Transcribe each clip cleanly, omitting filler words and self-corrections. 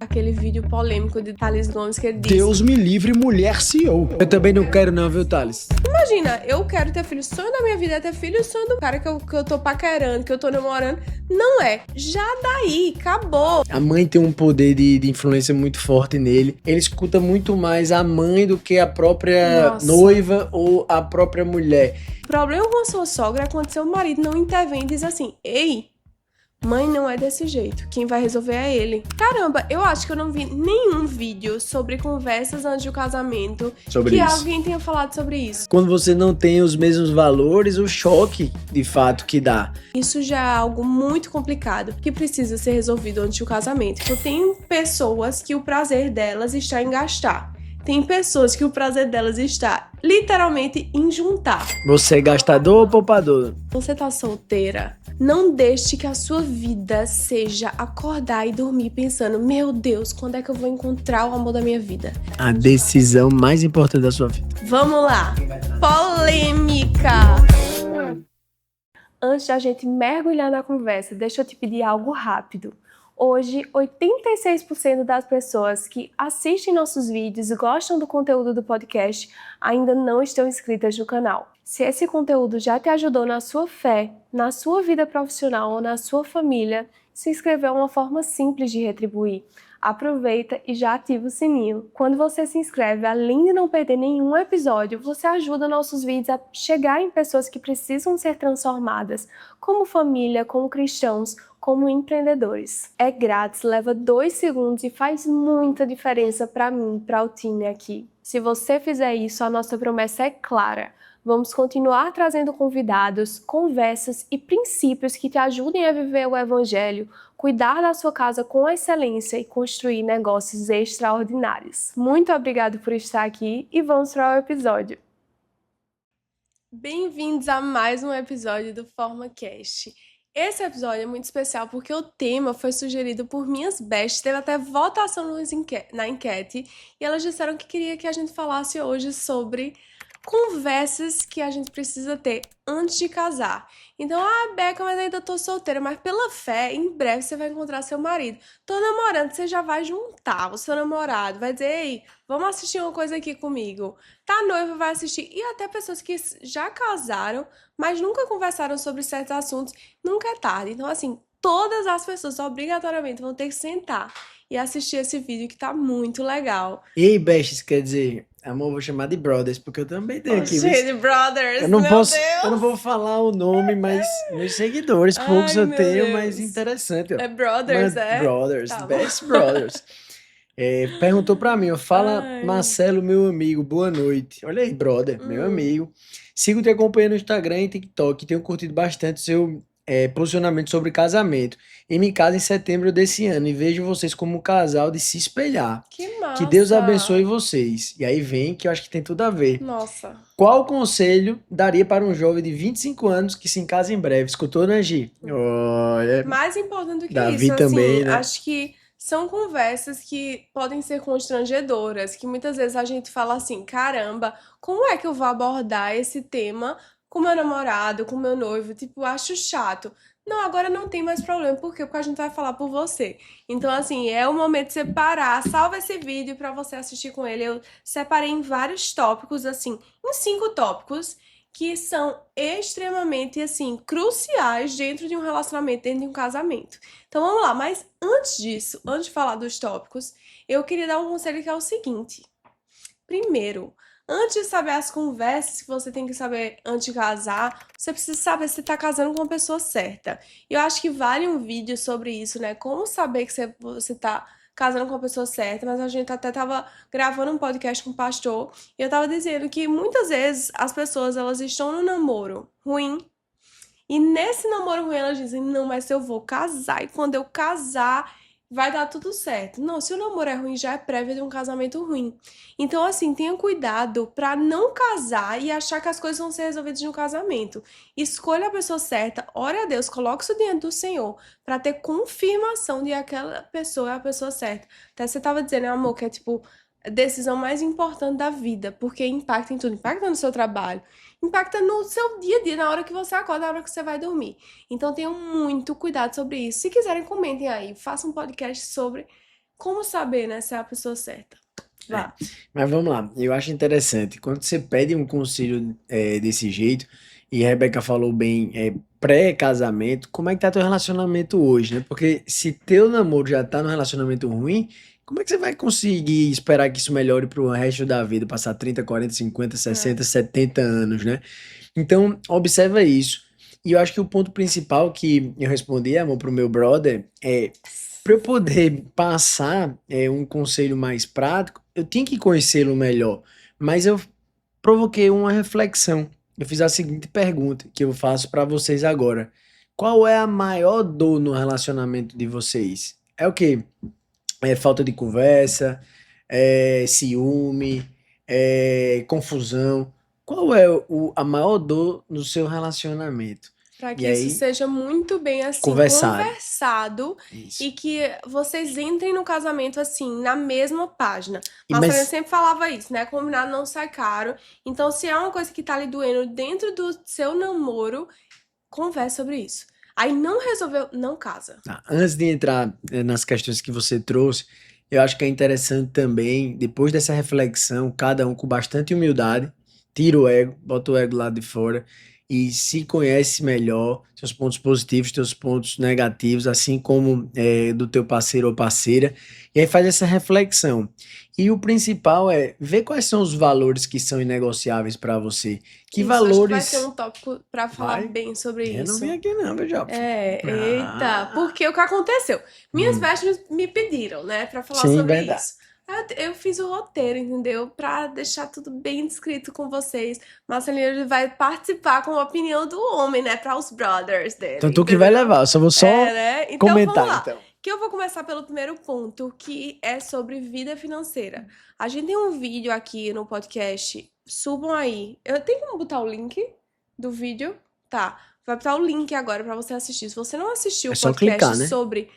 Aquele vídeo polêmico de Thales Gomes que ele disse... Deus me livre, mulher CEO. Eu também não quero não, viu, Thales? Imagina, eu quero ter filho. O sonho da minha vida é ter filho. O sonho do cara que eu tô paquerando, que eu tô namorando, não é. Já daí, acabou. A mãe tem um poder de influência muito forte nele. Ele escuta muito mais a mãe do que a própria noiva ou a própria mulher. O problema com a sua sogra é quando seu marido não intervém e diz assim: ei, mãe, não é desse jeito. Quem vai resolver é ele. Caramba, eu acho que eu não vi nenhum vídeo sobre conversas antes do casamento Sobre que isso. alguém tenha falado sobre isso. Quando você não tem os mesmos valores, o choque, de fato, que dá. Isso já é algo muito complicado, que precisa ser resolvido antes do casamento. Eu tenho pessoas que o prazer delas está em gastar. Tem pessoas que o prazer delas está literalmente em juntar. Você é gastador ou poupador? Você tá solteira? Não deixe que a sua vida seja acordar e dormir pensando: meu Deus, quando é que eu vou encontrar o amor da minha vida? A decisão mais importante da sua vida. Vamos lá! Polêmica! Antes da gente mergulhar na conversa, deixa eu te pedir algo rápido. Hoje, 86% das pessoas que assistem nossos vídeos e gostam do conteúdo do podcast ainda não estão inscritas no canal. Se esse conteúdo já te ajudou na sua fé, na sua vida profissional ou na sua família, se inscrever é uma forma simples de retribuir. Aproveita e já ativa o sininho. Quando você se inscreve, além de não perder nenhum episódio, você ajuda nossos vídeos a chegar em pessoas que precisam ser transformadas, como família, como cristãos, como empreendedores. É grátis, leva 2 segundos e faz muita diferença para mim, para o time aqui. Se você fizer isso, a nossa promessa é clara. Vamos continuar trazendo convidados, conversas e princípios que te ajudem a viver o Evangelho, cuidar da sua casa com excelência e construir negócios extraordinários. Muito obrigado por estar aqui e vamos para o episódio. Bem-vindos a mais um episódio do FormaCast. Esse episódio é muito especial porque o tema foi sugerido por minhas bestas, teve até votação na enquete e elas disseram que queria que a gente falasse hoje sobre conversas que a gente precisa ter antes de casar. Então, Beca, mas ainda tô solteira, mas pela fé, em breve você vai encontrar seu marido. Tô namorando, você já vai juntar o seu namorado, vai dizer: ei, vamos assistir uma coisa aqui comigo. Tá noiva, vai assistir. E até pessoas que já casaram, mas nunca conversaram sobre certos assuntos, nunca é tarde. Então, assim, todas as pessoas obrigatoriamente vão ter que sentar e assistir esse vídeo que tá muito legal. Ei, bestes, quer dizer, amor, vou chamar de brothers, porque eu também tenho aqui. Gente, brothers, eu não meu posso, Deus! eu não vou falar o nome, mas meus seguidores, poucos eu meu tenho, Deus. mas interessante. Ó. É brothers, Mas, é? brothers, Tá best brothers. Perguntou pra mim, ó, fala Marcelo, meu amigo, boa noite. Olha aí, brother, meu amigo. Sigo te acompanhando no Instagram e TikTok, tenho curtido bastante seu posicionamento sobre casamento. E me caso em setembro desse ano e vejo vocês como um casal de se espelhar. Que massa! Que Deus abençoe vocês. E aí vem que eu acho que tem tudo a ver. Nossa. Qual conselho daria para um jovem de 25 anos que se casa em breve? Escutou, Nangi? Olha. Mais importante do que Davi isso, também, assim, né? acho que são conversas que podem ser constrangedoras, que muitas vezes a gente fala assim: caramba, como é que eu vou abordar esse tema com meu namorado, com meu noivo? Tipo, acho chato. Não, agora não tem mais problema. Por quê? Porque a gente vai falar por você. Então, assim, é o momento de você parar. Salva esse vídeo pra você assistir com ele. Eu separei em vários tópicos, assim, em 5 tópicos que são extremamente, assim, cruciais dentro de um relacionamento, dentro de um casamento. Então, vamos lá. Mas antes disso, antes de falar dos tópicos, eu queria dar um conselho que é o seguinte. Primeiro, antes de saber as conversas que você tem que saber antes de casar, você precisa saber se tá casando com a pessoa certa. E eu acho que vale um vídeo sobre isso, né? Como saber que você tá casando com a pessoa certa, mas a gente até tava gravando um podcast com o pastor e eu tava dizendo que muitas vezes as pessoas, elas estão no namoro ruim e nesse namoro ruim elas dizem: não, mas eu vou casar e quando eu casar vai dar tudo certo. Não, se o namoro é ruim, já é prévia de um casamento ruim. Então, assim, tenha cuidado pra não casar e achar que as coisas vão ser resolvidas no casamento. Escolha a pessoa certa, ore a Deus, coloque isso diante do Senhor pra ter confirmação de que aquela pessoa é a pessoa certa. Até você tava dizendo, amor, que é tipo a decisão mais importante da vida, porque impacta em tudo. Impacta no seu trabalho, impacta no seu dia a dia, na hora que você acorda, na hora que você vai dormir. Então tenham muito cuidado sobre isso. Se quiserem, comentem aí, façam um podcast sobre como saber, né, se é a pessoa certa? É. Vá. Mas vamos lá, eu acho interessante, quando você pede um conselho desse jeito, e a Rebeca falou bem, pré-casamento, como é que tá teu relacionamento hoje, né? Porque se teu namoro já tá num relacionamento ruim, como é que você vai conseguir esperar que isso melhore pro resto da vida, passar 30, 40, 50, É. 60, 70 anos, né? Então, observa isso. E eu acho que o ponto principal que eu respondi, amor, pro meu brother, para eu poder passar um conselho mais prático, eu tinha que conhecê-lo melhor. Mas eu provoquei uma reflexão. Eu fiz a seguinte pergunta que eu faço para vocês agora. Qual é a maior dor no relacionamento de vocês? É o quê? É falta de conversa, ciúme, confusão. Qual é a maior dor no seu relacionamento? Para E que isso aí, seja muito bem assim conversado. conversado Isso. e que vocês entrem no casamento assim na mesma página. E Marcelino mas sempre falava isso, né? Combinado não sai caro. Então, se é uma coisa que tá lhe doendo dentro do seu namoro, converse sobre isso. Aí não resolveu, não casa. antes de entrar nas questões que você trouxe, eu acho que é interessante também, depois dessa reflexão, cada um com bastante humildade, tira o ego, bota o ego lá de fora e se conhece melhor, seus pontos positivos, seus pontos negativos, assim como do teu parceiro ou parceira, e aí faz essa reflexão. E o principal é ver quais são os valores que são inegociáveis para você. Que Isso, acho que vai ter valores um tópico para falar vai? bem sobre Eu não vim isso. aqui não, meu jovem. Eita, Ah, porque o que aconteceu? Minhas hum. vestes me pediram, né, pra falar Sim, sobre verdade. isso. Eu fiz o roteiro, entendeu? Pra deixar tudo bem descrito com vocês. Marcelinho ele vai participar com a opinião do homem, né, para os brothers Então dele, tu que vai entendeu? levar, eu só vou só Né? Então vamos comentar, lá. então. Que eu vou começar pelo primeiro ponto, que é sobre vida financeira. A gente tem um vídeo aqui no podcast, subam aí. Eu tenho como botar o link do vídeo? Tá. Vai botar o link agora pra você assistir. Se você não assistiu É o só podcast clicar, né? sobre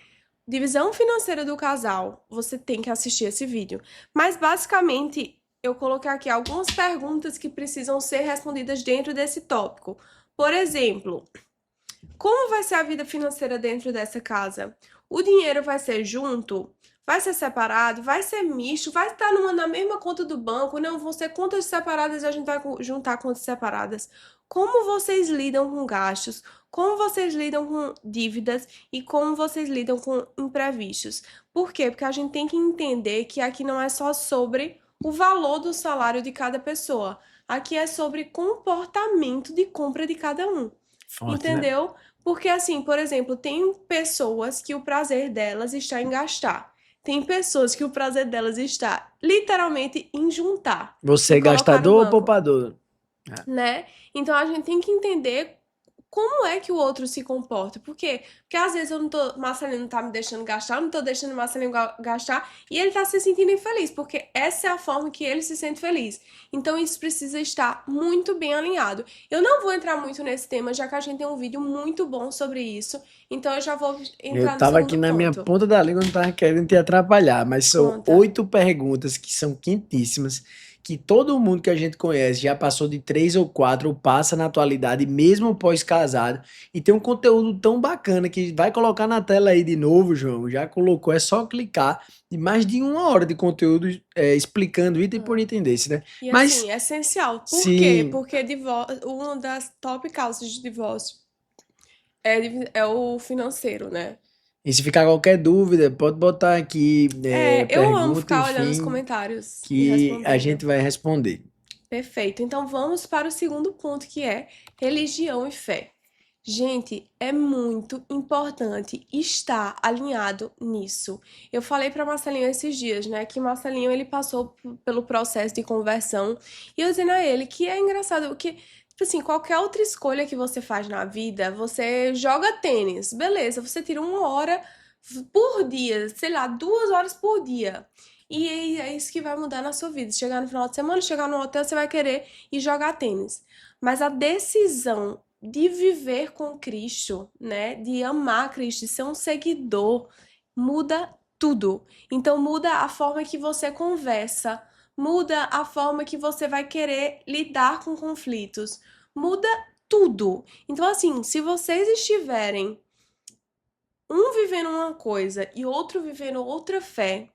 divisão financeira do casal, você tem que assistir esse vídeo. Mas basicamente, eu coloquei aqui algumas perguntas que precisam ser respondidas dentro desse tópico. Por exemplo, como vai ser a vida financeira dentro dessa casa? O dinheiro vai ser junto? Vai ser separado? Vai ser misto? Vai estar na mesma conta do banco? Não, vão ser contas separadas e a gente vai juntar contas separadas. Como vocês lidam com gastos? Como vocês lidam com dívidas? E como vocês lidam com imprevistos? Por quê? Porque a gente tem que entender que aqui não é só sobre o valor do salário de cada pessoa. Aqui é sobre comportamento de compra de cada um. Forte, né? Entendeu? Porque, assim, por exemplo, tem pessoas que o prazer delas está em gastar. Tem pessoas que o prazer delas está literalmente em juntar Você e é colocar no gastador ou banco, poupador? É. né? Então a gente tem que entender como é que o outro se comporta. Por quê? Porque às vezes eu não tô, Marcelinho não tá me deixando gastar, eu não tô deixando o Marcelinho gastar e ele tá se sentindo infeliz, porque essa é a forma que ele se sente feliz. Então isso precisa estar muito bem alinhado. Eu não vou entrar muito nesse tema, já que a gente tem um vídeo muito bom sobre isso. Então eu já vou Eu entrar no tava aqui segundo na minha ponto. ponta da língua, não tava querendo te atrapalhar, mas são Conta. 8 perguntas que são quentíssimas, que todo mundo que a gente conhece já passou de 3 ou 4 ou passa na atualidade, mesmo pós-casado, e tem um conteúdo tão bacana que vai colocar na tela aí de novo, João, já colocou, é só clicar, de mais de 1 hora de conteúdo explicando item por item desse, né? E assim, Mas, é essencial. Por quê? sim, Porque uma das top causas de divórcio é o financeiro, né? e se ficar qualquer dúvida, pode botar aqui, Eu amo pergunta, ficar olhando os enfim, comentários e que a respondendo. gente vai responder. Perfeito. Então vamos para o segundo ponto, que é religião e fé. Gente, é muito importante estar alinhado nisso. Eu falei para Marcelinho esses dias, né, que Marcelinho ele passou pelo processo de conversão e eu dizendo a ele que é engraçado que tipo assim, qualquer outra escolha que você faz na vida, você joga tênis, beleza, você tira 1 hora por dia, sei lá, 2 horas por dia. E é isso que vai mudar na sua vida. Chegar no final de semana, chegar no hotel, você vai querer ir jogar tênis. Mas a decisão de viver com Cristo, né, de amar Cristo, de ser um seguidor, muda tudo. Então muda a forma que você conversa, muda a forma que você vai querer lidar com conflitos, muda tudo. Então assim, se vocês estiverem um vivendo uma coisa e outro vivendo outra fé,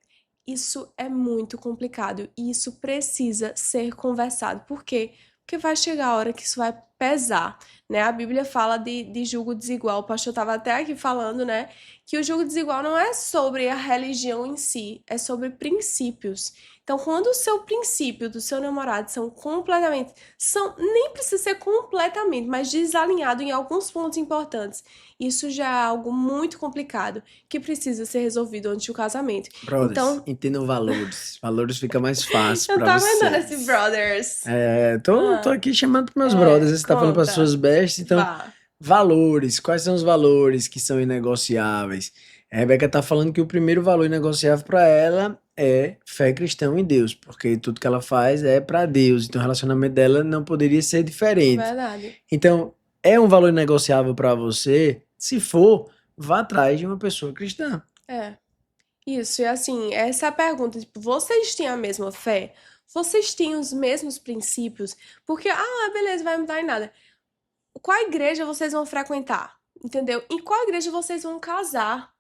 isso é muito complicado e isso precisa ser conversado. Por quê? Porque vai chegar a hora que isso vai pesar, né? A Bíblia fala de julgo desigual. O pastor estava até aqui falando, né? Que o julgo desigual não é sobre a religião em si, é sobre princípios. Então, quando o seu princípio do seu namorado nem precisa ser completamente, mas desalinhado em alguns pontos importantes, isso já é algo muito complicado que precisa ser resolvido antes do casamento. Brothers, Então, entendam valores. Valores fica mais fácil eu pra tô aguentando esse vocês. brothers. Tô aqui chamando pros meus brothers. Você tá falando para suas Conta. bestas, então, Vá. valores. Quais são os valores que são inegociáveis? A Rebeca tá falando que o primeiro valor inegociável para ela é fé cristã em Deus, porque tudo que ela faz é para Deus, então o relacionamento dela não poderia ser diferente. Verdade. Então, é um valor inegociável para você? Se for, vá atrás de uma pessoa cristã. É. Isso, e assim, essa é a pergunta, tipo, vocês têm a mesma fé? Vocês têm os mesmos princípios? Porque, beleza, vai mudar em nada. Qual igreja vocês vão frequentar? Entendeu? Em qual igreja vocês vão casar?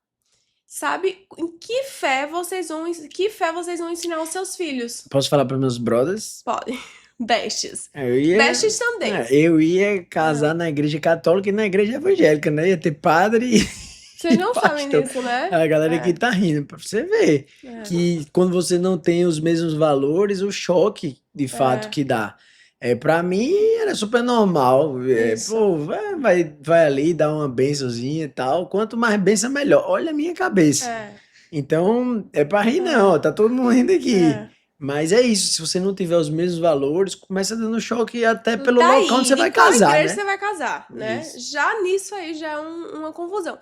Sabe? Que fé vocês vão ensinar aos seus filhos? Posso falar para meus brothers? Pode. Bestes. Eu ia, Bestes também. eu ia casar na igreja católica e na igreja evangélica, né? Ia ter padre e Vocês não sabem pastor. disso, né? A galera aqui tá rindo, pra você ver que quando você não tem os mesmos valores, o choque de fato que dá. Pra mim era super normal. Isso. Pô, vai ali, dá uma bençãozinha e tal. Quanto mais benção, melhor. Olha a minha cabeça. Então, é pra rir, não. Tá todo mundo rindo aqui. Mas é isso, se você não tiver os mesmos valores, começa dando choque até pelo Daí, local onde você vai em qual casar, igreja né? você vai casar, né? Isso. Já nisso aí já é uma confusão.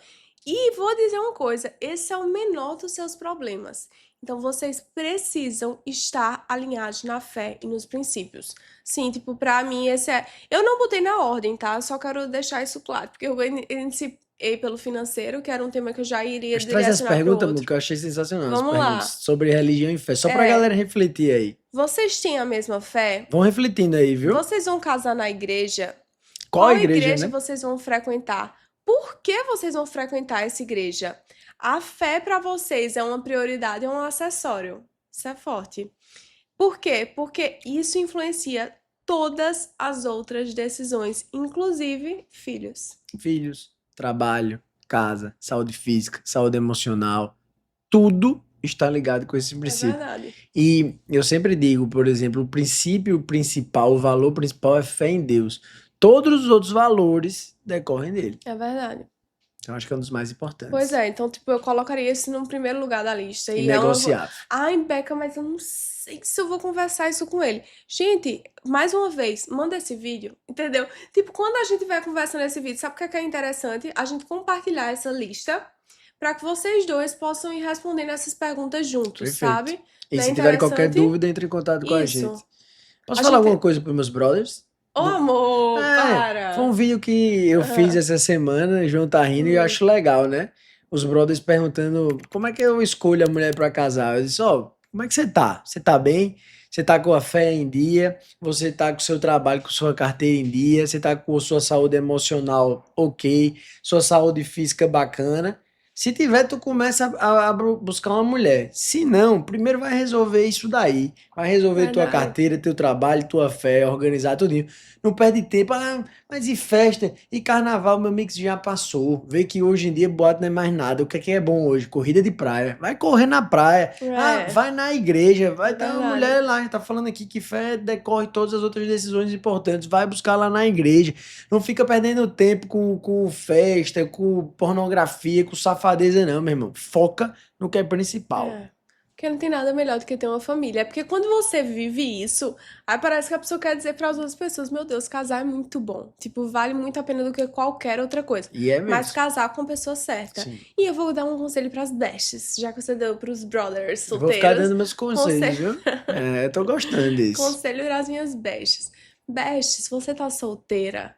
E vou dizer uma coisa, esse é o menor dos seus problemas. Então vocês precisam estar alinhados na fé e nos princípios. Sim, tipo, pra mim esse é... Eu não botei na ordem, tá? Só quero deixar isso claro, porque eu iniciei pelo financeiro, que era um tema que eu já iria Mas traz as direcionar pro perguntas, outro. que eu achei sensacional. Vamos as lá. perguntas sobre religião e fé. Só pra galera refletir aí. Vocês têm a mesma fé? Vão refletindo aí, viu? Vocês vão casar na igreja? Qual igreja, né? vocês vão frequentar? Por que vocês vão frequentar essa igreja? A fé para vocês é uma prioridade, é um acessório. Isso é forte. Por quê? Porque isso influencia todas as outras decisões, inclusive filhos. Filhos, trabalho, casa, saúde física, saúde emocional, tudo está ligado com esse É princípio. verdade. E eu sempre digo, por exemplo, o princípio principal, o valor principal é fé em Deus. Todos os outros valores decorrem dele. É verdade. Então acho que é um dos mais importantes. Pois é, então, tipo, eu colocaria esse no primeiro lugar da lista. E ela Inegociável. Ai, Beca, mas eu não sei se eu vou conversar isso com ele. Gente, mais uma vez, manda esse vídeo, entendeu? Tipo, quando a gente vai conversando esse vídeo, sabe o que é interessante? A gente compartilhar essa lista para que vocês dois possam ir respondendo essas perguntas juntos, Perfeito. sabe? E Não é se tiver qualquer interessante? dúvida, entre em contato com a Isso. gente. Posso A falar gente- alguma coisa para meus brothers? Ô, amor, para! Foi um vídeo que eu fiz essa semana, o João tá rindo e eu acho legal, né? Os brothers perguntando como é que eu escolho a mulher pra casar. Eu disse, como é que você tá? Você tá bem? Você tá com a fé em dia? Você tá com o seu trabalho, com sua carteira em dia? Você tá com a sua saúde emocional ok? Sua saúde física bacana? Se tiver, tu começa a buscar uma mulher. Se não, primeiro vai resolver isso daí. Vai resolver tua Verdade. carteira, teu trabalho, tua fé, organizar tudinho. Não perde tempo. Mas e festa? E carnaval, meu amigo, já passou. Vê que hoje em dia boate não é mais nada. O que é bom hoje? Corrida de praia. Vai correr na praia. Vai na igreja. Vai ter uma verdade. mulher lá. A gente tá falando aqui que fé decorre todas as outras decisões importantes. Vai buscar lá na igreja. Não fica perdendo tempo com festa, com pornografia, com safadeza, não, meu irmão. Foca no que é principal. Porque não tem nada melhor do que ter uma família. É porque quando você vive isso, aí parece que a pessoa quer dizer para as outras pessoas, meu Deus, casar é muito bom. Tipo, vale muito a pena do que qualquer outra coisa. E é mesmo. Mas casar com a pessoa certa. Sim. E eu vou dar um conselho pras besties, já que você deu pros brothers Eu vou ficar solteiros. dando meus conselhos, viu? Eu tô gostando disso. Conselho das minhas besties. Besties, se você tá solteira,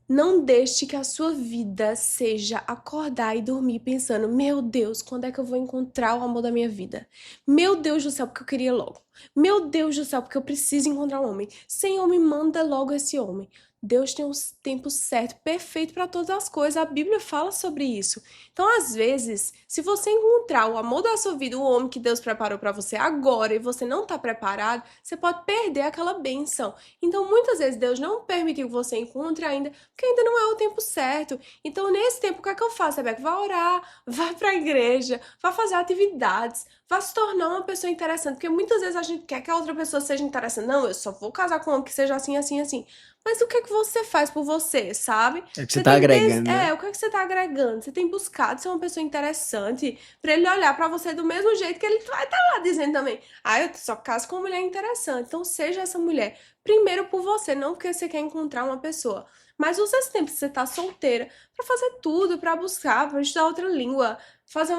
não deixe que a sua vida seja acordar e dormir pensando, meu Deus, quando é que eu vou encontrar o amor da minha vida? Meu Deus do céu, porque eu queria logo. Meu Deus do céu, porque eu preciso encontrar um homem. Senhor, me manda logo esse homem. Deus tem um tempo certo, perfeito para todas as coisas. A Bíblia fala sobre isso. Então, às vezes, se você encontrar o amor da sua vida, o homem que Deus preparou para você agora e você não está preparado, você pode perder aquela bênção. Então, muitas vezes, Deus não permitiu que você encontre ainda, porque ainda não é o tempo certo. Então, nesse tempo, o que é que eu faço, Rebeca? Vai orar, vai para a igreja, vai fazer atividades, vai se tornar uma pessoa interessante. Porque muitas vezes a gente quer que a outra pessoa seja interessante. Não, eu só vou casar com um homem que seja assim, assim, assim. Mas o que é que você faz por você, sabe? É que você tá agregando, né? O que é que você tá agregando? Você tem buscado ser uma pessoa interessante pra ele olhar pra você do mesmo jeito que ele vai estar lá dizendo também. Ah, eu só caso com uma mulher interessante. Então seja essa mulher. Primeiro por você, não porque você quer encontrar uma pessoa. Mas use esse tempo que você tá solteira pra fazer tudo, pra buscar, pra estudar outra língua, fazer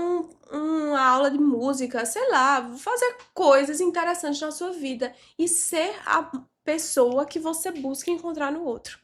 uma aula de música, sei lá, fazer coisas interessantes na sua vida e ser a pessoa que você busca encontrar no outro.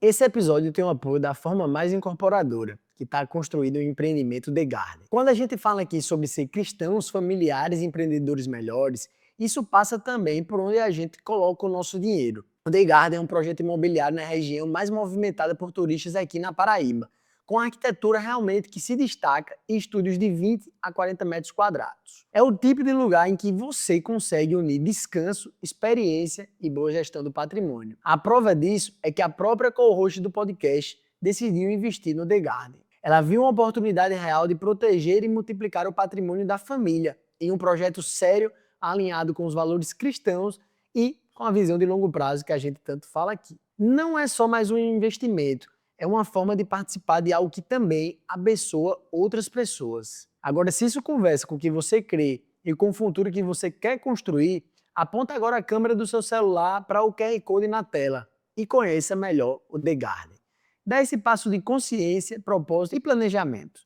Esse episódio tem o apoio da Forma Mais Incorporadora, que está construindo o empreendimento The Garden. Quando a gente fala aqui sobre ser cristãos, familiares e empreendedores melhores, isso passa também por onde a gente coloca o nosso dinheiro. O The Garden é um projeto imobiliário na região mais movimentada por turistas aqui na Paraíba, com arquitetura realmente que se destaca e estúdios de 20 a 40 metros quadrados. É o tipo de lugar em que você consegue unir descanso, experiência e boa gestão do patrimônio. A prova disso é que a própria co-host do podcast decidiu investir no The Garden. Ela viu uma oportunidade real de proteger e multiplicar o patrimônio da família em um projeto sério, alinhado com os valores cristãos e com a visão de longo prazo que a gente tanto fala aqui. Não é só mais um investimento, é uma forma de participar de algo que também abençoa outras pessoas. Agora, se isso conversa com o que você crê e com o futuro que você quer construir, aponta agora a câmera do seu celular para o QR Code na tela e conheça melhor o The Garden. Dá esse passo de consciência, propósito e planejamento.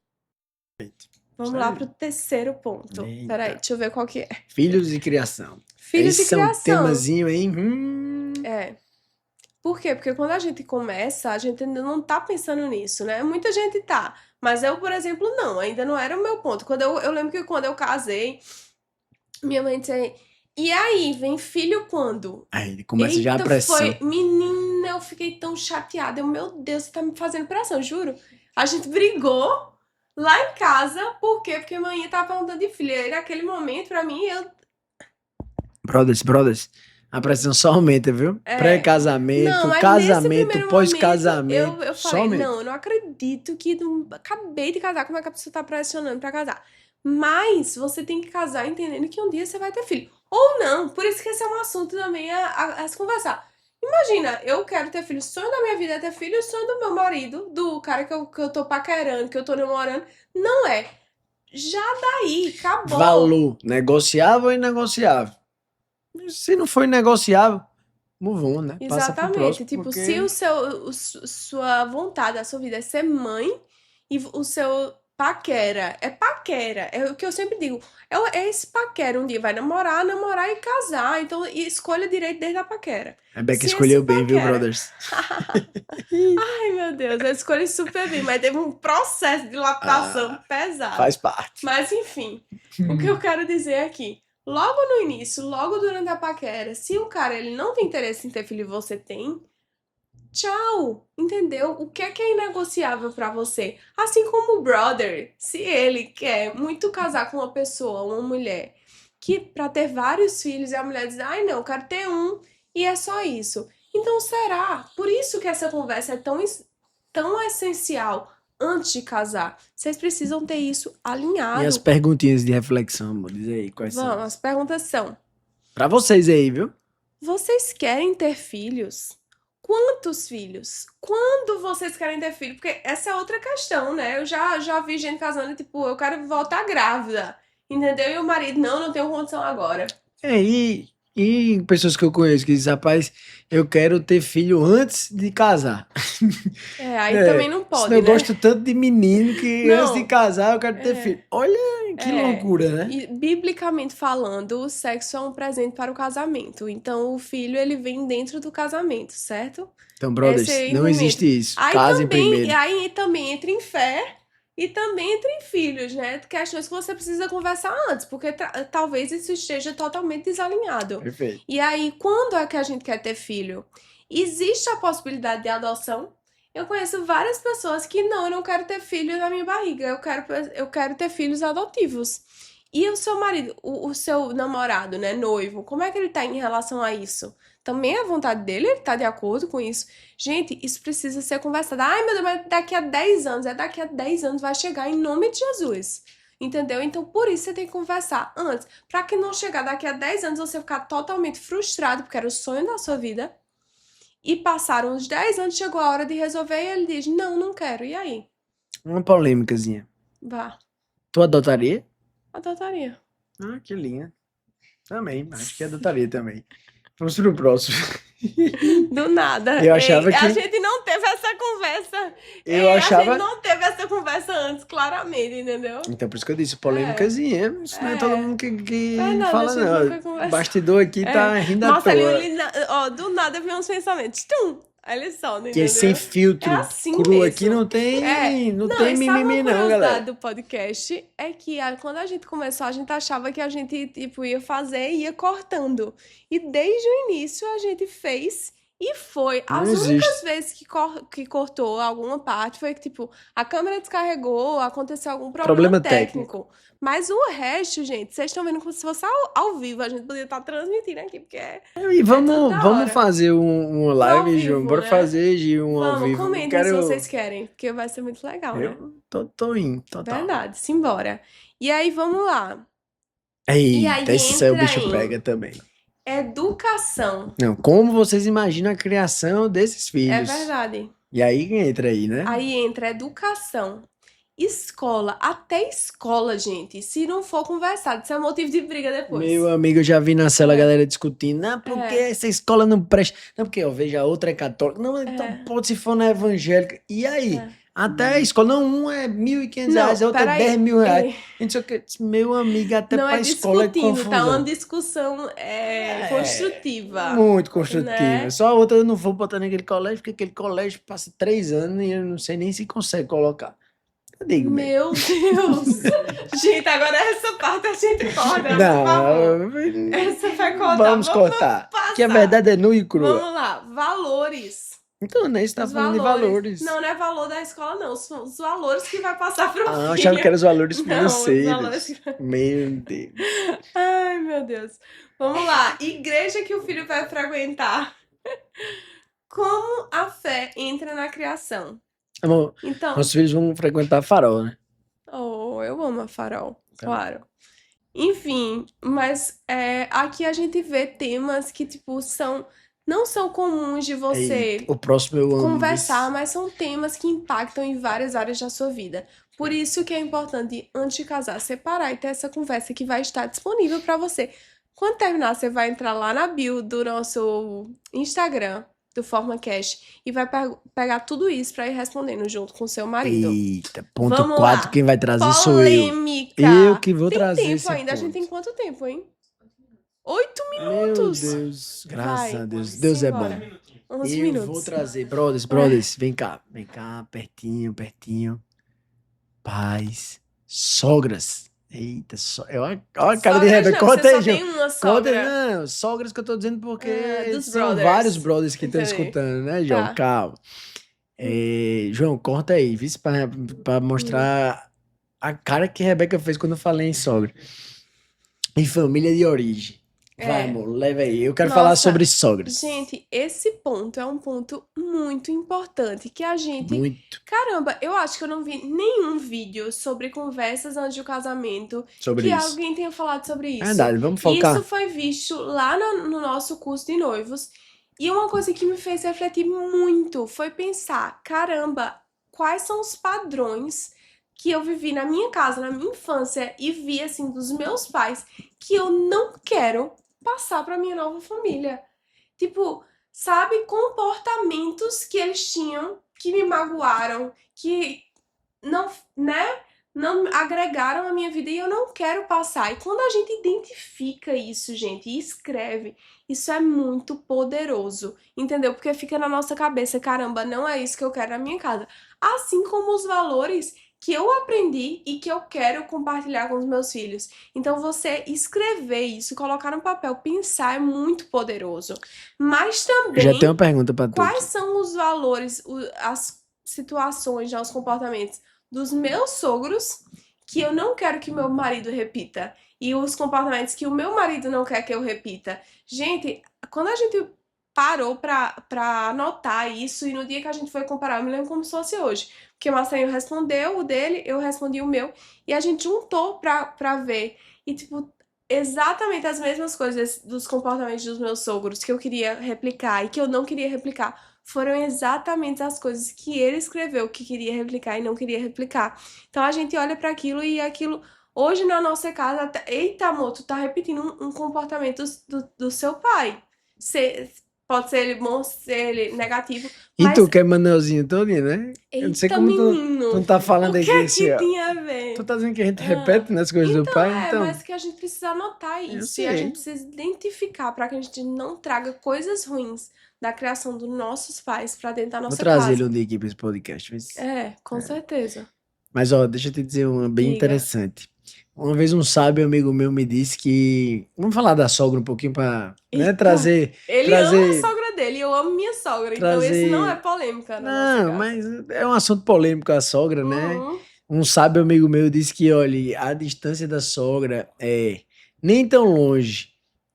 Vamos lá pro terceiro ponto. Eita. Peraí, deixa eu ver qual que é. Filhos e criação. Filhos e Esse é um criação. temazinho, hein? É. Por quê? Porque quando a gente começa, a gente ainda não tá pensando nisso, né? Muita gente tá. Mas eu, por exemplo, não. Ainda não era o meu ponto. Eu lembro que quando eu casei, minha mãe disse, e aí, vem filho quando? Aí começa já a Eita, pressão. menina, eu fiquei tão chateada. Meu Deus, você tá me fazendo pressão, juro. A gente brigou lá em casa. Por quê? Porque a mãe tava perguntando de filho. E naquele momento, pra mim, Brothers, a pressão só aumenta, viu? Pré-casamento, Não, aí nesse casamento, primeiro pós-casamento, momento, eu só falei, aumenta. não, eu não acredito que acabei de casar, como é que a pessoa tá pressionando pra casar? Mas você tem que casar entendendo que um dia você vai ter filho. Ou não, por isso que esse é um assunto também a se conversar. Imagina, eu quero ter filho, o sonho da minha vida é ter filho, o sonho do meu marido, do cara que eu tô paquerando, que eu tô namorando, não é. Já daí, acabou. Valor, negociável ou inegociável. Se não for negociável, move on, né? Passa pro Exatamente. próximo, Tipo, porque... se sua vontade, a sua vida é ser mãe e o seu paquera é paquera, é o que eu sempre digo. É esse paquera, um dia vai namorar e casar. Então, escolha direito desde a paquera. Rebeca Se escolheu esse bem, viu, paquera- brothers? Ai, meu Deus, eu escolhi super bem, mas teve um processo de lapidação pesado. Faz parte. Mas enfim, o que eu quero dizer aqui, logo no início, logo durante a paquera, se o cara ele não tem interesse em ter filho e você tem, tchau, entendeu? O que é inegociável pra você? Assim como o brother, se ele quer muito casar com uma pessoa, uma mulher, que pra ter vários filhos e a mulher diz, ai não, eu quero ter um e é só isso. Então será? Por isso que essa conversa é tão essencial antes de casar. Vocês precisam ter isso alinhado. E as perguntinhas de reflexão, amor, diz aí quais Vamos, são. as perguntas são: Pra vocês aí, viu? vocês querem ter filhos? Quantos filhos? Quando vocês querem ter filho? Porque essa é outra questão, né? Eu já vi gente casando, tipo, eu quero voltar grávida. Entendeu? E o marido, não tenho condição agora. E pessoas que eu conheço que dizem, rapaz, eu quero ter filho antes de casar. Aí também não pode, Eu né? gosto tanto de menino que Não. antes de casar eu quero ter filho. Olha que loucura, né? E, biblicamente falando, o sexo é um presente para o casamento. Então, o filho, ele vem dentro do casamento, certo? Então, brothers, Esse é não o existe isso. Aí Casem também, primeiro. aí também entra em fé e também entra em filhos, né? Questões que você precisa conversar antes, porque talvez isso esteja totalmente desalinhado. Perfeito. E aí, quando é que a gente quer ter filho? Existe a possibilidade de adoção. Eu conheço várias pessoas que não, eu não quero ter filho na minha barriga, eu quero ter filhos adotivos. E o seu marido, o seu namorado, né, noivo, como é que ele tá em relação a isso? Também é a vontade dele, ele tá de acordo com isso? Gente, isso precisa ser conversado. Ai, meu Deus, mas daqui a 10 anos, daqui a 10 anos vai chegar em nome de Jesus. Entendeu? Então, por isso você tem que conversar antes, pra que não chegar daqui a 10 anos você ficar totalmente frustrado, porque era o sonho da sua vida. E passaram uns 10 anos, chegou a hora de resolver e ele diz: Não, não quero. E aí? Uma polêmicazinha. Vá, Tu adotaria? adotaria. Ah, que linha. Também, acho que adotaria também. Vamos pro próximo. Do nada. Eu achava Ei, a que. gente não teve essa conversa. Eu A achava. gente não teve essa conversa antes, claramente, entendeu? Então, por isso que eu disse, polêmicazinha. Isso não é todo mundo que Verdade, fala, a gente não. nunca O conversou. bastidor aqui tá rindo à Marcelinho, toa. ele, ó, do nada veio uns pensamentos. Tum! Aí ele solta, Que é entendeu? sem filtro, É assim cru mesmo. aqui não tem, não tem e sabe mimimi uma não, curiosidade galera. do podcast? É que quando a gente começou, a gente achava que a gente, tipo, ia fazer e ia cortando. E desde o início a gente fez e foi. Não As existe. únicas vezes que cortou alguma parte foi que, tipo, a câmera descarregou, aconteceu algum problema técnico. Mas o resto, gente, vocês estão vendo como se fosse ao vivo. A gente poderia estar transmitindo aqui, porque E tudo da vamos hora. fazer uma live, Ao João. vivo, Bora né? fazer de um ao Vamos, vivo. comentem se vocês querem, porque vai ser muito legal, né? Eu tô indo, total. Verdade, simbora. E aí, vamos lá. Eita, esse aí o entra bicho em pega também. educação. Não, como vocês imaginam a criação desses É filhos? verdade. E aí entra aí, né? Aí entra educação. Escola, até escola, gente. Se não for conversado, isso é motivo de briga depois. Meu amigo, eu já vi na cela a galera discutindo. Não, porque essa escola não presta. Não, porque eu vejo a outra é católica. Não, então pode se for na evangélica. E aí? Até a escola, não, um é R$1.500, a outra é R$10.000. Não sei o que. Meu amigo, até não pra escola é confusão. Tá uma discussão construtiva. Muito construtiva. Né? Só a outra eu não vou botar naquele colégio, porque aquele colégio passa 3 anos e eu não sei nem se consegue colocar. Eu digo Meu Deus! Gente, agora essa parte a gente corta. Não, essa vai cortar. Vamos cortar. Que a verdade é nua e crua. Vamos lá, valores. Então, né? Você tá falando de valores. Não, não é valor da escola, não. São os valores que vai passar pro filho. Eu achava que eram os valores financeiros. Não, os valores... Meu Deus. Ai, meu Deus. Vamos lá. Igreja que o filho vai frequentar. Como a fé entra na criação? Amor, então, nossos filhos vão frequentar a Farol, né? Oh, eu amo a Farol, claro. Enfim, mas aqui a gente vê temas que, tipo, não são comuns de você o próximo eu amo conversar, mas são temas que impactam em várias áreas da sua vida. Por isso que é importante, antes de casar, separar e ter essa conversa que vai estar disponível para você. Quando terminar, você vai entrar lá na bio do nosso Instagram, do Forma Cash, e vai pegar tudo isso pra ir respondendo junto com o seu marido. Eita, ponto 4, quem vai trazer sou eu. Polêmica! Eu que vou trazer Tem tempo esse ainda, ponto. a gente tem quanto tempo, hein? 8 minutos! Meu Deus, graças a Deus, Deus simbora. é bom. 11 eu minutos. vou trazer, brothers, vem cá, pertinho. Pais, sogras. Eita, olha a cara de Rebeca. Corta aí, João. Tem uma sogra. Não, sogras que eu tô dizendo porque dos são brothers. vários brothers que estão escutando, né, João? Tá. Calma. João, corta aí, viu? Pra mostrar a cara que Rebeca fez quando eu falei em sogra. Em família de origem. Vai, amor, leva aí. Eu quero falar sobre sogras. Gente, esse ponto é um ponto muito importante que a gente... Muito. Caramba, eu acho que eu não vi nenhum vídeo sobre conversas antes do casamento Sobre que isso. alguém tenha falado sobre isso. Verdade, vamos focar. Isso foi visto lá no nosso curso de noivos. E uma coisa que me fez refletir muito foi pensar, caramba, quais são os padrões que eu vivi na minha casa, na minha infância, e vi, assim, dos meus pais, que eu não quero passar pra minha nova família. Tipo, sabe, comportamentos que eles tinham, que me magoaram, que não, né, não agregaram à minha vida e eu não quero passar. E quando a gente identifica isso, gente, e escreve, isso é muito poderoso, entendeu? Porque fica na nossa cabeça, caramba, não é isso que eu quero na minha casa. Assim como os valores que eu aprendi e que eu quero compartilhar com os meus filhos. Então, você escrever isso, colocar no papel, pensar é muito poderoso. Mas Já tenho uma também, pergunta pra tu quais aqui. são os valores, as situações, já, os comportamentos dos meus sogros que eu não quero que meu marido repita? E os comportamentos que o meu marido não quer que eu repita? Gente, quando a gente parou pra anotar isso, e no dia que a gente foi comparar, eu me lembro como se fosse hoje. Porque o Marcelinho respondeu o dele, eu respondi o meu, e a gente juntou pra ver. E, tipo, exatamente as mesmas coisas dos comportamentos dos meus sogros que eu queria replicar e que eu não queria replicar. Foram exatamente as coisas que ele escreveu que queria replicar e não queria replicar. Então a gente olha pra aquilo e aquilo. Hoje na nossa casa, eita, amor, tu tá repetindo um comportamento do seu pai. Pode ser ele bom, ser ele negativo, E tu mas que é Manelzinho todinho, né? Eu não sei eita, como tu não menino, tá falando o aí que que é esse, que ó. tinha a Tu ver? tá dizendo que a gente Ah, repete nas coisas do então pai? Então, mas que a gente precisa anotar eu isso e a gente sei. precisa identificar para que a gente não traga coisas ruins da criação dos nossos pais para dentro da Vou nossa trazer ele casa. um dia aqui pra esse podcast. É, com certeza. Mas, ó, deixa eu te dizer uma bem Diga. interessante. Uma vez um sábio amigo meu me disse que... Vamos falar da sogra um pouquinho pra, né, Eita, ele ama a trazer, sogra dele, eu amo minha sogra, então esse não é trazer... polêmica na nossa Não, casa. mas é um assunto polêmico a sogra, né? Uhum. Um sábio amigo meu disse que, olha, a distância da sogra é nem tão longe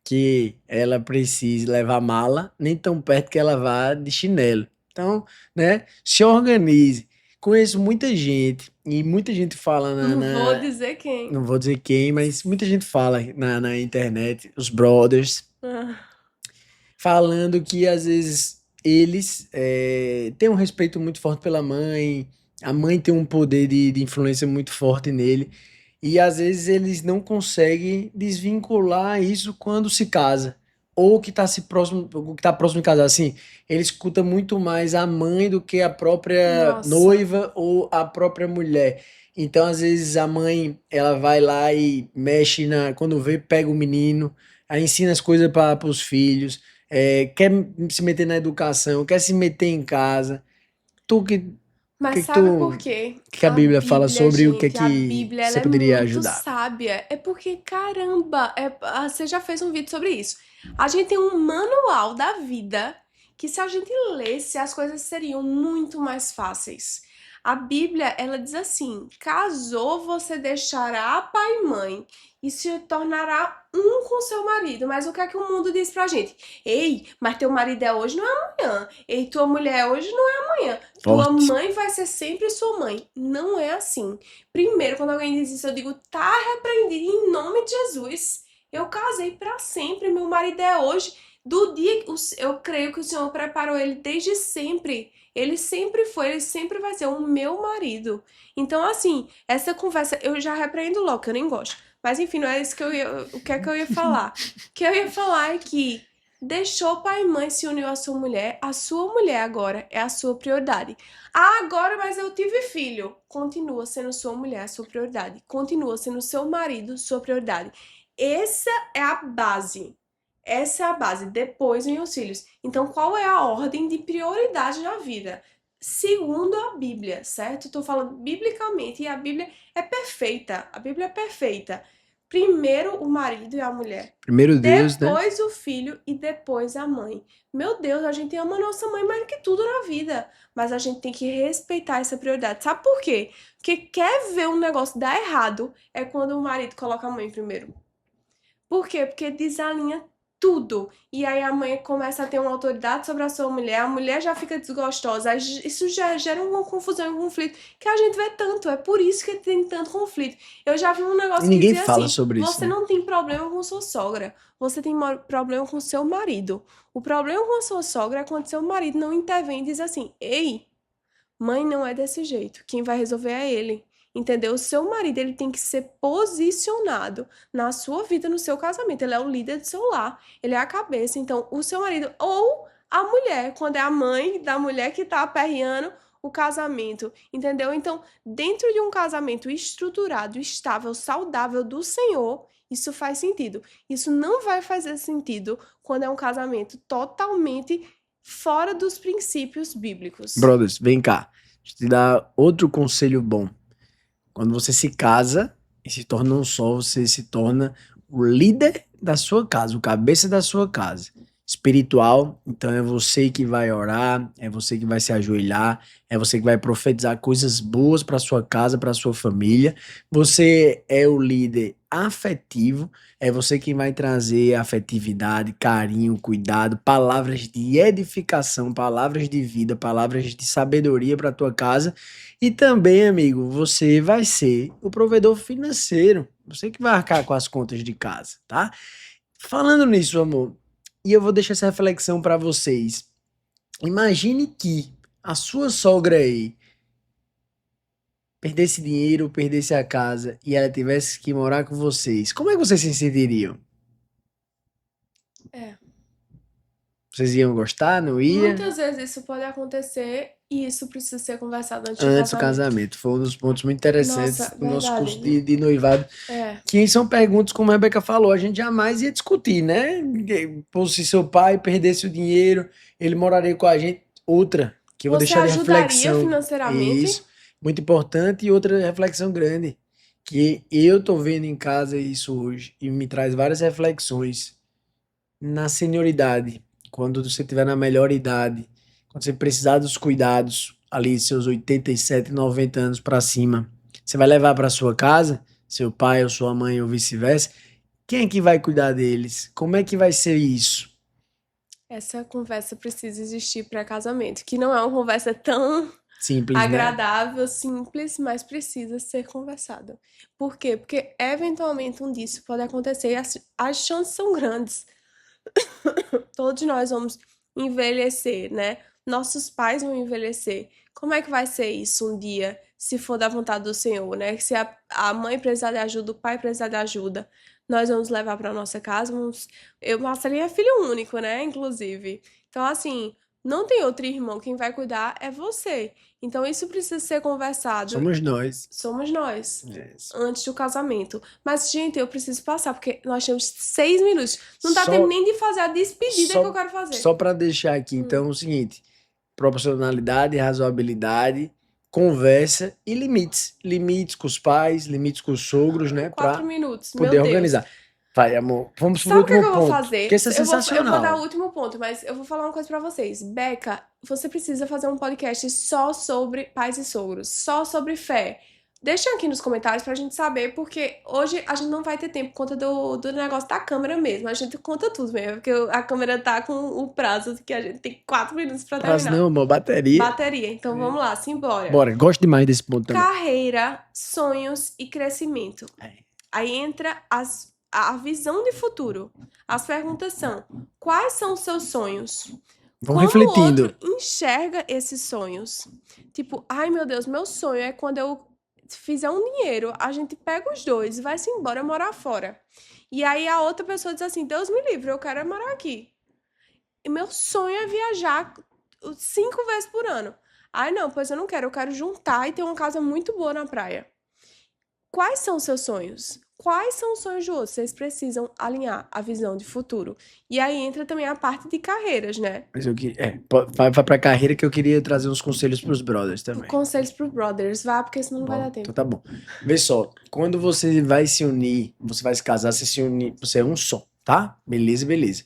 que ela precise levar mala, nem tão perto que ela vá de chinelo. Então, né, se organize. Conheço muita gente, e muita gente fala Não vou dizer quem. não vou dizer quem, mas muita gente fala na internet, os brothers, Ah, falando que às vezes eles têm um respeito muito forte pela mãe, a mãe tem um poder de influência muito forte nele, e às vezes eles não conseguem desvincular isso quando se casa. Ou que está se próximo, o que tá próximo de casar, assim, ele escuta muito mais a mãe do que a própria nossa. noiva ou a própria mulher. Então, às vezes, a mãe, ela vai lá e mexe quando vê, pega o menino, aí ensina as coisas para os filhos, quer se meter na educação, quer se meter em casa. Tu Mas que sabe por tu, quê? que a Bíblia fala sobre o que é Gente, a que Bíblia ela você é poderia muito ajudar? sábia. É porque, caramba, você já fez um vídeo sobre isso. A gente tem um manual da vida que se a gente lesse, as coisas seriam muito mais fáceis. A Bíblia, ela diz assim: casou, você deixará pai e mãe e se tornará um com seu marido. Mas o que é que o mundo diz pra gente? Ei, mas teu marido é hoje, não é amanhã. Ei, tua mulher é hoje, não é amanhã. Tua Forte. mãe vai ser sempre sua mãe. Não é assim. Primeiro, quando alguém diz isso, eu digo, tá repreendido em nome de Jesus. Eu casei pra sempre, meu marido é hoje. Do dia que eu creio que o Senhor preparou ele desde sempre. Ele sempre foi, ele sempre vai ser o meu marido. Então, assim, essa conversa eu já repreendo logo, que eu nem gosto. Mas enfim, não é isso que eu ia. O que é que eu ia falar? O que eu ia falar é que deixou pai e mãe, se uniu à sua mulher. A sua mulher agora é a sua prioridade. Ah, agora, mas eu tive filho. Continua sendo sua mulher a sua prioridade. Continua sendo seu marido sua prioridade. Essa é a base. Essa é a base. Depois vem os filhos. Então, qual é a ordem de prioridade na vida? Segundo a Bíblia, certo? Estou falando biblicamente e a Bíblia é perfeita. A Bíblia é perfeita. Primeiro o marido e a mulher, Primeiro Deus, né? depois o filho e depois a mãe. Meu Deus, a gente ama a nossa mãe mais do que tudo na vida, mas a gente tem que respeitar essa prioridade. Sabe por quê? Porque quer ver um negócio dar errado é quando o marido coloca a mãe primeiro. Por quê? Porque desalinha tudo. E aí a mãe começa a ter uma autoridade sobre a mulher já fica desgostosa. Aí isso já gera uma confusão e um conflito que a gente vê tanto. É por isso que tem tanto conflito. Eu já vi um E negócio que ninguém dizia fala assim: sobre isso, você né? não tem problema com sua sogra, você tem problema com seu marido. O problema com a sua sogra é quando seu marido não intervém e diz assim: ei, mãe não é desse jeito. Quem vai resolver é ele. Entendeu? O seu marido, ele tem que ser posicionado na sua vida, no seu casamento. Ele é o líder do seu lar. Ele é a cabeça. Então, o seu marido ou a mulher, quando é a mãe da mulher que tá aperreando o casamento. Entendeu? Então, dentro de um casamento estruturado, estável, saudável do Senhor, isso faz sentido. Isso não vai fazer sentido quando é um casamento totalmente fora dos princípios bíblicos. Brothers, vem cá. Deixa eu te dar outro conselho bom. Quando você se casa e se torna um só, você se torna o líder da sua casa, o cabeça da sua casa. Espiritual, então é você que vai orar, é você que vai se ajoelhar, é você que vai profetizar coisas boas para sua casa, para sua família. Você é o líder afetivo, é você que vai trazer afetividade, carinho, cuidado, palavras de edificação, palavras de vida, palavras de sabedoria para tua casa. E também, amigo, você vai ser o provedor financeiro. Você que vai arcar com as contas de casa, tá? Falando nisso, amor, e eu vou deixar essa reflexão para vocês. Imagine que a sua sogra aí perdesse dinheiro, perdesse a casa e ela tivesse que morar com vocês. Como é que vocês se sentiriam? É. Vocês iam gostar, não ia? Muitas vezes isso pode acontecer e isso precisa ser conversado antes do Antes do casamento. casamento. Foi um dos pontos muito interessantes Nossa, do nosso curso verdade. de noivado. É. Que são perguntas, como a Rebeca falou, a gente jamais ia discutir, né? Pô, se seu pai perdesse o dinheiro, ele moraria com a gente. Outra, que eu vou Você deixar de ajudaria reflexão. financeiramente? Isso, muito importante. E outra reflexão grande, que eu tô vendo em casa isso hoje e me traz várias reflexões na senioridade, quando você estiver na melhor idade, quando você precisar dos cuidados, ali seus 87, 90 anos para cima, você vai levar para sua casa, seu pai ou sua mãe ou vice-versa, quem é que vai cuidar deles? Como é que vai ser isso? Essa conversa precisa existir para casamento, que não é uma conversa tão Simples, né? agradável, simples, mas precisa ser conversada. Por quê? Porque eventualmente um disso pode acontecer e as chances são grandes. Todos nós vamos envelhecer, né? Nossos pais vão envelhecer. Como é que vai ser isso um dia, se for da vontade do Senhor, né? Se a mãe precisar de ajuda, o pai precisar de ajuda, nós vamos levar para nossa casa. Marcelinho é filho único, né? Inclusive. Então, assim, não tem outro irmão. Quem vai cuidar é você. Então, isso precisa ser conversado. Somos nós. Somos nós. Isso. Antes do casamento. Mas, gente, eu preciso passar, porque nós temos 6 minutos. Não dá Só- tempo nem de fazer a despedida só- que eu quero fazer. Só para deixar aqui, então, o seguinte: proporcionalidade, razoabilidade, conversa e limites. Limites com os pais, limites com os sogros, né? 4 Pra minutos, meu poder Deus. organizar. Vai, amor. Vamos pro Sabe o que é que último eu vou ponto. fazer? Porque esse é Eu vou dar sensacional. o último ponto, mas eu vou falar uma coisa pra vocês. Beca, você precisa fazer um podcast só sobre pais e sogros, só sobre fé. Deixa aqui nos comentários pra gente saber, porque hoje a gente não vai ter tempo por conta do negócio da câmera mesmo. A gente conta tudo mesmo, porque a câmera tá com o prazo que a gente tem 4 minutos pra Prazo terminar. não, amor. Bateria. Bateria. Então vamos lá, simbora. Bora. Gosto demais desse ponto também. Carreira, sonhos e crescimento. Aí entra a visão de futuro. As perguntas são: quais são os seus sonhos? Vamos Como refletindo. o outro enxerga esses sonhos? Tipo, ai meu Deus, meu sonho é quando eu fizer um dinheiro, a gente pega os dois e vai-se embora morar fora. E aí a outra pessoa diz assim: Deus me livre, eu quero é morar aqui. E meu sonho é viajar 5 vezes por ano. Ai não, pois eu não quero, eu quero juntar e ter uma casa muito boa na praia. Quais são os seus sonhos? Quais são os sonhos de outros? Vocês precisam alinhar a visão de futuro. E aí entra também a parte de carreiras, né? Mas eu queria. Vai pra carreira que eu queria trazer uns conselhos pros brothers também. Conselhos pro brothers, vá, porque senão não vai dar tempo. Então tá bom. Vê só, quando você vai se unir, você vai se casar, você se unir, você é um só, tá? Beleza, beleza.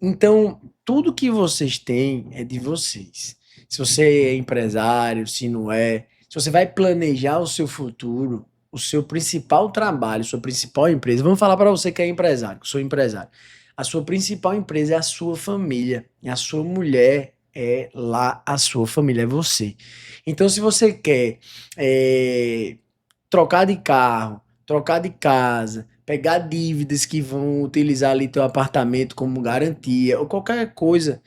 Então, tudo que vocês têm é de vocês. Se você é empresário, se não é, se você vai planejar o seu futuro, o seu principal trabalho, sua principal empresa, vamos falar para você que é empresário, que sou empresário. A sua principal empresa é a sua família, e a sua mulher é lá a sua família, é você. Então, se você quer trocar de carro, trocar de casa, pegar dívidas que vão utilizar ali teu apartamento como garantia, ou qualquer coisa,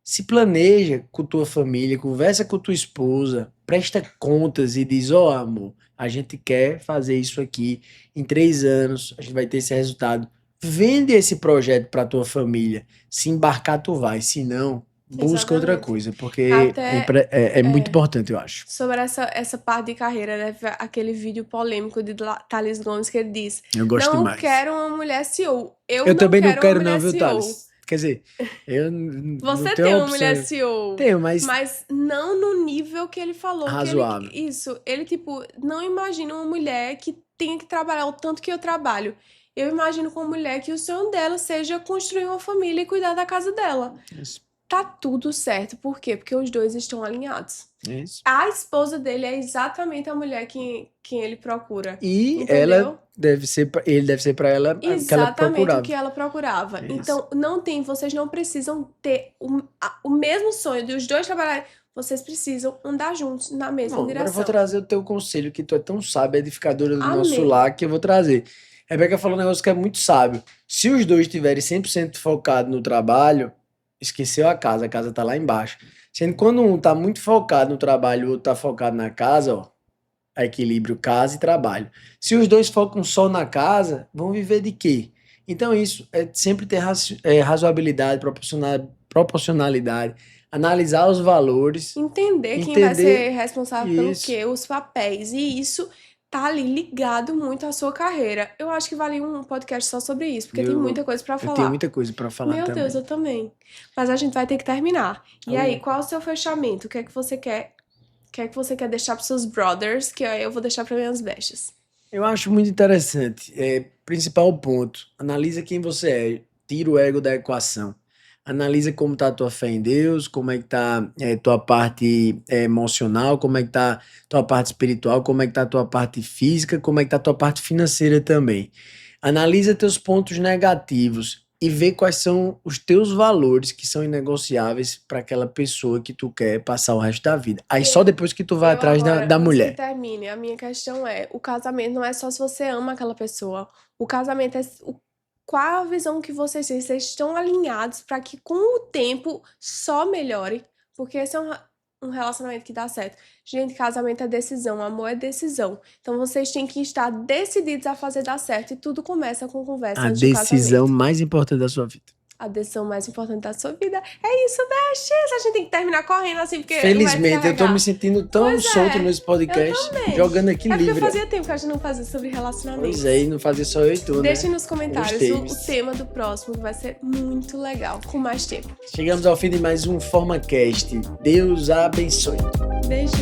se planeja com tua família, conversa com tua esposa, presta contas e diz: ó, amor, a gente quer fazer isso aqui em 3 anos, a gente vai ter esse resultado. Vende esse projeto para tua família. Se embarcar, tu vai. Se não, busca outra Exatamente. coisa, porque Até é muito importante, eu acho. sobre essa parte de carreira, né? Aquele vídeo polêmico de Thales Gomes que ele diz: Eu gosto não demais. quero uma mulher CEO. Eu Eu não também não quero quero uma não, mulher viu, CEO. Thales? Quer dizer, eu não Você tenho tem uma opção. mulher CEO, Tenho, mas mas não no nível que ele falou. razoável. Ele, tipo, não imagina uma mulher que tenha que trabalhar o tanto que eu trabalho. Eu imagino com uma mulher que o sonho dela seja construir uma família e cuidar da casa dela. Isso. Tá tudo certo. Por quê? Porque os dois estão alinhados. Isso. A esposa dele é exatamente a mulher quem ele procura. E Entendeu? ele deve ser pra ela o que ela Exatamente o procurava. que ela procurava. Isso. Então, vocês não precisam ter o mesmo sonho de os dois trabalharem. Vocês precisam andar juntos na mesma Bom, agora eu direção. vou trazer o teu conselho, que tu é tão sábia, edificadora do nosso Amém. lar, que eu vou trazer. Rebeca falou um negócio que é muito sábio. Se os dois estiverem 100% focados no trabalho, esqueceu a casa tá lá embaixo. Sendo que quando um tá muito focado no trabalho e o outro tá focado na casa, ó, é equilíbrio casa e trabalho. Se os dois focam só na casa, vão viver de quê? Então isso é sempre ter razoabilidade, proporcionalidade, analisar os valores, Entender quem vai ser responsável pelo isso. quê, os papéis. E isso tá ali ligado muito à sua carreira. Eu acho que vale um podcast só sobre isso, porque tem muita coisa pra Eu tenho falar. muita coisa pra falar Meu também. Deus, eu também. Mas a gente vai ter que terminar. E Tá aí, bom. qual é o seu fechamento? O que é que você quer? O que é que você quer deixar pros seus brothers? Que aí eu vou deixar para minhas bestas. Eu acho muito interessante. Principal ponto. Analisa quem você é. Tira o ego da equação. Analisa como tá a tua fé em Deus, como é que tá tua parte emocional, como é que tá tua parte espiritual, como é que tá tua parte física, como é que tá tua parte financeira também. Analisa teus pontos negativos e vê quais são os teus valores que são inegociáveis para aquela pessoa que tu quer passar o resto da vida. Aí só depois que tu vai atrás agora, da antes mulher. que termine, a minha questão é, o casamento não é só se você ama aquela pessoa. O casamento é qual a visão que vocês têm? Vocês estão alinhados para que com o tempo só melhore? Porque esse é um relacionamento que dá certo. Gente, casamento é decisão, amor é decisão. Então vocês têm que estar decididos a fazer dar certo. E tudo começa com conversa A antes do decisão casamento. mais importante da sua vida. A decisão mais importante da sua vida. É isso, besties! A gente tem que terminar correndo assim, porque vai Felizmente, eu tô descarregar. me sentindo tão Pois é, solto nesse podcast, eu também. jogando aqui É porque livre. fazia tempo que a gente não fazia sobre relacionamento. Pois é, e não fazer só eu e tu, né? Deixem nos comentários temas. o tema do próximo, que vai ser muito legal, com mais tempo. Chegamos ao fim de mais um FormaCast. Deus abençoe. Beijo!